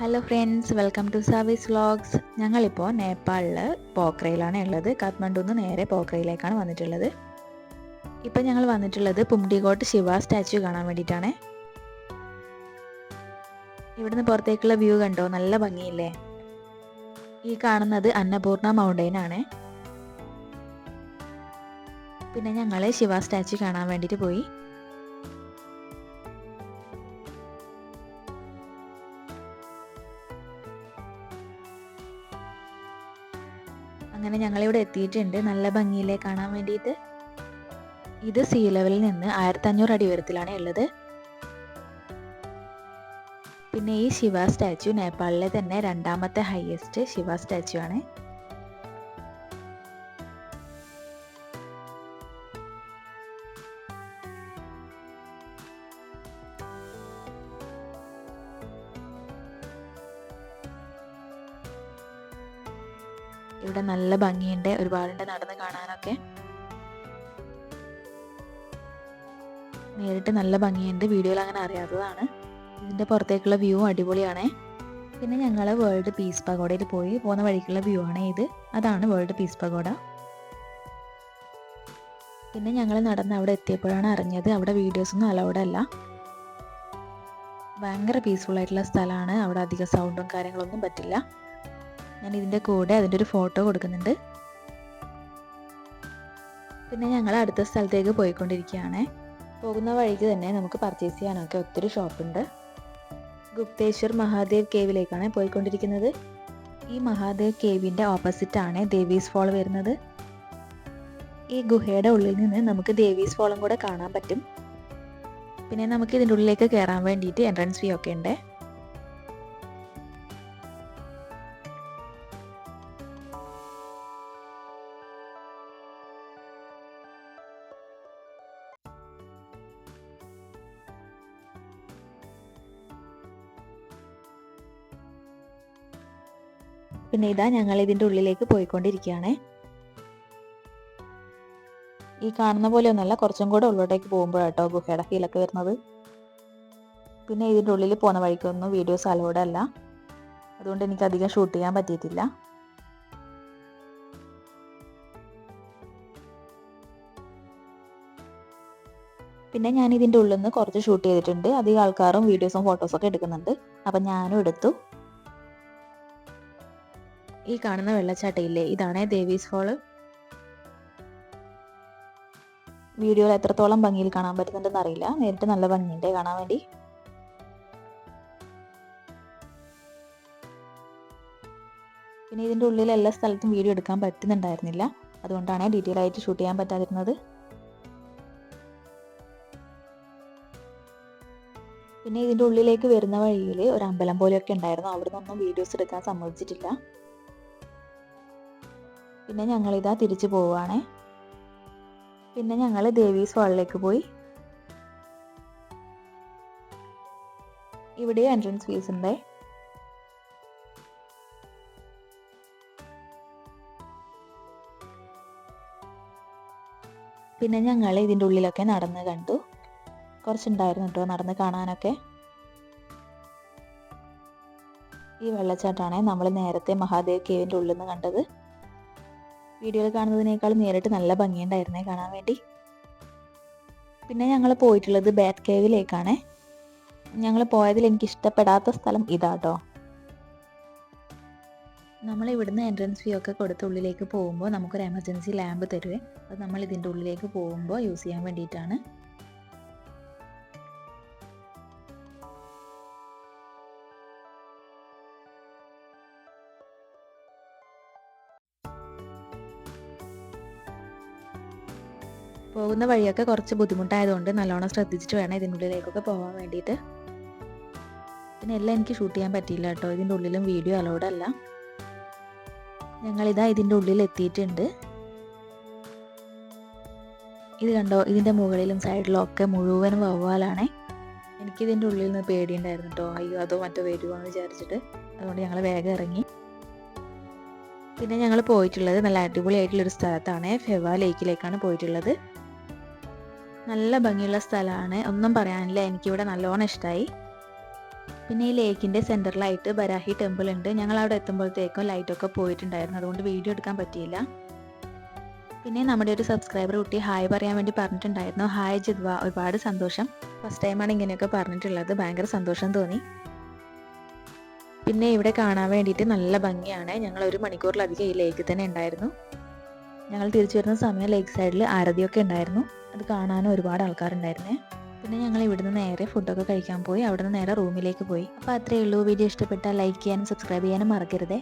Hello friends, welcome to service vlogs. ഞങ്ങളിപ്പോൾ നേപ്പാളിൽ പോഖറയിലാണ് ഉള്ളത്. കാഠ്മണ്ഡുവിൽ നിന്ന് നേരെ പോഖറയിലേക്കാണ് വന്നിട്ടുള്ളത്. ഇപ്പം ഞങ്ങൾ വന്നിട്ടുള്ളത് പുംഡിഗോട്ട് ശിവ സ്റ്റാച്യു കാണാൻ വേണ്ടിയിട്ടാണ്. ഇവിടുന്ന് പുറത്തേക്കുള്ള വ്യൂ കണ്ടോ, നല്ല ഭംഗിയില്ലേ. ഈ കാണുന്നത് അന്നപൂർണ മൗണ്ടെയിൻ ആണ്. പിന്നെ ഞങ്ങൾ ശിവ സ്റ്റാച്യു കാണാൻ വേണ്ടിയിട്ട് പോയി. അങ്ങനെ ഞങ്ങളിവിടെ എത്തിയിട്ടുണ്ട്. നല്ല ഭംഗിയിലെ കാണാൻ വേണ്ടിയിട്ട്. ഇത് സീ ലെവലിൽ നിന്ന് 1500 അടി ഉയരത്തിലാണ് ഉള്ളത്. പിന്നെ ഈ ശിവ സ്റ്റാച്യു നേപ്പാളിലെ തന്നെ രണ്ടാമത്തെ ഹയസ്റ്റ് ശിവ സ്റ്റാച്യു ആണ്. ഇവിടെ നല്ല ഭംഗിയുണ്ട്, ഒരുപാടുണ്ട് നടന്ന് കാണാനൊക്കെ. നേരിട്ട് നല്ല ഭംഗിയുണ്ട്, വീഡിയോയിൽ അങ്ങനെ അറിയാത്തതാണ്. ഇതിൻ്റെ പുറത്തേക്കുള്ള വ്യൂ അടിപൊളിയാണ്. പിന്നെ ഞങ്ങൾ വേൾഡ് പീസ് പഗോഡയിൽ പോയി. പോകുന്ന വഴിക്കുള്ള വ്യൂ ആണ് ഇത്. അതാണ് വേൾഡ് പീസ് പഗോഡ. പിന്നെ ഞങ്ങൾ നടന്ന് അവിടെ എത്തിയപ്പോഴാണ് അറിഞ്ഞത് അവിടെ വീഡിയോസൊന്നും അലൗഡ് അല്ല. ഭയങ്കര പീസ്ഫുൾ ആയിട്ടുള്ള സ്ഥലമാണ്. അവിടെ അധികം സൗണ്ടും കാര്യങ്ങളൊന്നും പറ്റില്ല. ഞാൻ ഇതിൻ്റെ കൂടെ അതിൻ്റെ ഒരു ഫോട്ടോ കൊടുക്കുന്നുണ്ട്. പിന്നെ ഞങ്ങൾ അടുത്ത സ്ഥലത്തേക്ക് പോയിക്കൊണ്ടിരിക്കുകയാണ്. പോകുന്ന വഴിക്ക് തന്നെ നമുക്ക് പർച്ചേസ് ചെയ്യാനൊക്കെ ഒത്തിരി ഷോപ്പുണ്ട്. ഗുപ്തേശ്വർ മഹാദേവ് കേവിലേക്കാണ് പോയിക്കൊണ്ടിരിക്കുന്നത്. ഈ മഹാദേവ് കേവിൻ്റെ ഓപ്പോസിറ്റാണ് ദേവീസ് ഫോൾ വരുന്നത്. ഈ ഗുഹയുടെ ഉള്ളിൽ നിന്ന് നമുക്ക് ദേവീസ് ഫോളും കൂടെ കാണാൻ പറ്റും. പിന്നെ നമുക്ക് ഇതിൻ്റെ ഉള്ളിലേക്ക് കയറാൻ വേണ്ടിയിട്ട് എൻട്രൻസ് ഫീ ഒക്കെ ഉണ്ട്. പിന്നെ ഇതാ ഞങ്ങൾ ഇതിൻ്റെ ഉള്ളിലേക്ക് പോയിക്കൊണ്ടിരിക്കുകയാണ്. ഈ കാണുന്ന പോലെ ഒന്നല്ല, കുറച്ചും കൂടെ ഉള്ളിലോട്ടേക്ക് പോകുമ്പോഴാട്ടോ ഗുഹയുടെ ഫീലൊക്കെ വരുന്നത്. പിന്നെ ഇതിൻ്റെ ഉള്ളിൽ പോകുന്ന വഴിക്കൊന്നും വീഡിയോസ് അലൗഡ് അല്ല. അതുകൊണ്ട് എനിക്ക് അധികം ഷൂട്ട് ചെയ്യാൻ പറ്റിയിട്ടില്ല. പിന്നെ ഞാൻ ഇതിൻ്റെ ഉള്ളിൽ നിന്ന് കുറച്ച് ഷൂട്ട് ചെയ്തിട്ടുണ്ട്. അധികം ആൾക്കാരും വീഡിയോസും ഫോട്ടോസൊക്കെ എടുക്കുന്നുണ്ട്. അപ്പം ഞാനും എടുത്തു. ഈ കാണുന്ന വെള്ളച്ചാട്ടയില്ലേ, ഇതാണ് ദേവീസ് ഫോള്. വീഡിയോയിൽ എത്രത്തോളം ഭംഗിയിൽ കാണാൻ പറ്റുന്നുണ്ടെന്ന് അറിയില്ല. നേരിട്ട് നല്ല ഭംഗിയുണ്ട് കാണാൻ വേണ്ടി. പിന്നെ ഇതിൻ്റെ ഉള്ളിൽ എല്ലാ സ്ഥലത്തും വീഡിയോ എടുക്കാൻ പറ്റുന്നുണ്ടായിരുന്നില്ല. അതുകൊണ്ടാണ് ഡീറ്റെയിൽ ആയിട്ട് ഷൂട്ട് ചെയ്യാൻ പറ്റാതിരുന്നത്. പിന്നെ ഇതിൻ്റെ ഉള്ളിലേക്ക് വരുന്ന വഴിയിൽ ഒരു അമ്പലം പോലെയൊക്കെ ഉണ്ടായിരുന്നു. അവിടെ നിന്നൊന്നും വീഡിയോസ് എടുക്കാൻ സമ്മതിച്ചിട്ടില്ല. പിന്നെ ഞങ്ങളിതാ തിരിച്ചു പോവുകയാണ്. പിന്നെ ഞങ്ങൾ ദേവീസ് ഫോളിലേക്ക് പോയി. ഇവിടെ എൻട്രൻസ് ഫീസ് ഉണ്ട്. പിന്നെ ഞങ്ങൾ ഇതിൻ്റെ ഉള്ളിലൊക്കെ നടന്ന് കണ്ടു. കുറച്ചുണ്ടായിരുന്നു കേട്ടോ നടന്ന് കാണാനൊക്കെ. ഈ വെള്ളച്ചാട്ടമാണ് നമ്മൾ നേരത്തെ മഹാദേവ് കേവിൻ്റെ ഉള്ളിൽ നിന്ന് കണ്ടത്. വീഡിയോയിൽ കാണുന്നതിനേക്കാൾ നേരിട്ട് നല്ല ഭംഗിയുണ്ടായിരുന്നേ കാണാൻ വേണ്ടി. പിന്നെ ഞങ്ങൾ പോയിട്ടുള്ളത് ബാറ്റ് കേവിലേക്കാണ്. ഞങ്ങൾ പോയതിൽ എനിക്ക് ഇഷ്ടപ്പെടാത്ത സ്ഥലം ഇതാട്ടോ. നമ്മൾ ഇവിടുന്ന് എൻട്രൻസ് ഫീ ഒക്കെ കൊടുത്ത് ഉള്ളിലേക്ക് പോകുമ്പോൾ നമുക്കൊരു എമർജൻസി ലാമ്പ് തരുവേ. അത് നമ്മൾ ഇതിൻ്റെ ഉള്ളിലേക്ക് പോകുമ്പോൾ യൂസ് ചെയ്യാൻ വേണ്ടിയിട്ടാണ്. പോകുന്ന വഴിയൊക്കെ കുറച്ച് ബുദ്ധിമുട്ടായതുകൊണ്ട് നല്ലോണം ശ്രദ്ധിച്ചിട്ട് വേണം ഇതിൻ്റെ ഉള്ളിലേക്കൊക്കെ പോകാൻ വേണ്ടിയിട്ട്. പിന്നെ എല്ലാം എനിക്ക് ഷൂട്ട് ചെയ്യാൻ പറ്റിയില്ല കേട്ടോ. ഇതിൻ്റെ ഉള്ളിലും വീഡിയോ അലൗഡ് അല്ല. ഞങ്ങളിതാ ഇതിൻ്റെ ഉള്ളിൽ എത്തിയിട്ടുണ്ട്. ഇത് കണ്ടോ, ഇതിൻ്റെ മുകളിലും സൈഡിലും ഒക്കെ മുഴുവനും വവ്വാലാണ്. എനിക്കിതിൻ്റെ ഉള്ളിൽ നിന്ന് പേടിയുണ്ടായിരുന്നു കേട്ടോ. അയ്യോ അതോ മറ്റോ വരുമോ എന്ന് വിചാരിച്ചിട്ട്. അതുകൊണ്ട് ഞങ്ങൾ വേഗം ഇറങ്ങി. പിന്നെ ഞങ്ങൾ പോയിട്ടുള്ളത് നല്ല അടിപൊളിയായിട്ടുള്ളൊരു സ്ഥലത്താണ്. ഫെവ ലേക്കിലേക്കാണ് പോയിട്ടുള്ളത്. നല്ല ഭംഗിയുള്ള സ്ഥലമാണ്, ഒന്നും പറയാനില്ല. എനിക്കിവിടെ നല്ലോണം ഇഷ്ടമായി. പിന്നെ ഈ ലേക്കിൻ്റെ സെൻറ്ററിലായിട്ട് ബരാഹി ടെമ്പിൾ ഉണ്ട്. ഞങ്ങൾ അവിടെ എത്തുമ്പോഴത്തേക്കും ലൈറ്റൊക്കെ പോയിട്ടുണ്ടായിരുന്നു, അതുകൊണ്ട് വീഡിയോ എടുക്കാൻ പറ്റിയില്ല. പിന്നെ നമ്മുടെ ഒരു സബ്സ്ക്രൈബർ കുട്ടി ഹായ് പറയാൻ വേണ്ടി പറഞ്ഞിട്ടുണ്ടായിരുന്നു. ഹായ് ജിദ്വ, ഒരുപാട് സന്തോഷം. ഫസ്റ്റ് ടൈമാണ് ഇങ്ങനെയൊക്കെ പറഞ്ഞിട്ടുള്ളത്, ഭയങ്കര സന്തോഷം തോന്നി. പിന്നെ ഇവിടെ കാണാൻ വേണ്ടിയിട്ട് നല്ല ഭംഗിയാണ്. ഞങ്ങൾ 1 മണിക്കൂറിലധികം ഈ ലേക്ക് തന്നെ ഉണ്ടായിരുന്നു. ഞങ്ങൾ തിരിച്ചു വരുന്ന സമയം ലേക്ക് സൈഡിൽ ആരതിയൊക്കെ ഉണ്ടായിരുന്നു, അത് കാണാനും ഒരുപാട് ആൾക്കാരുണ്ടായിരുന്നേ. പിന്നെ ഞങ്ങൾ ഇവിടുന്ന് നേരെ ഫുഡൊക്കെ കഴിക്കാൻ പോയി. അവിടുന്ന് നേരെ റൂമിലേക്ക് പോയി. അപ്പോൾ അത്രയേ ഉള്ളൂ. വീഡിയോ ഇഷ്ടപ്പെട്ടാൽ ലൈക്ക് ചെയ്യാനും സബ്സ്ക്രൈബ് ചെയ്യാനും മറക്കരുതേ.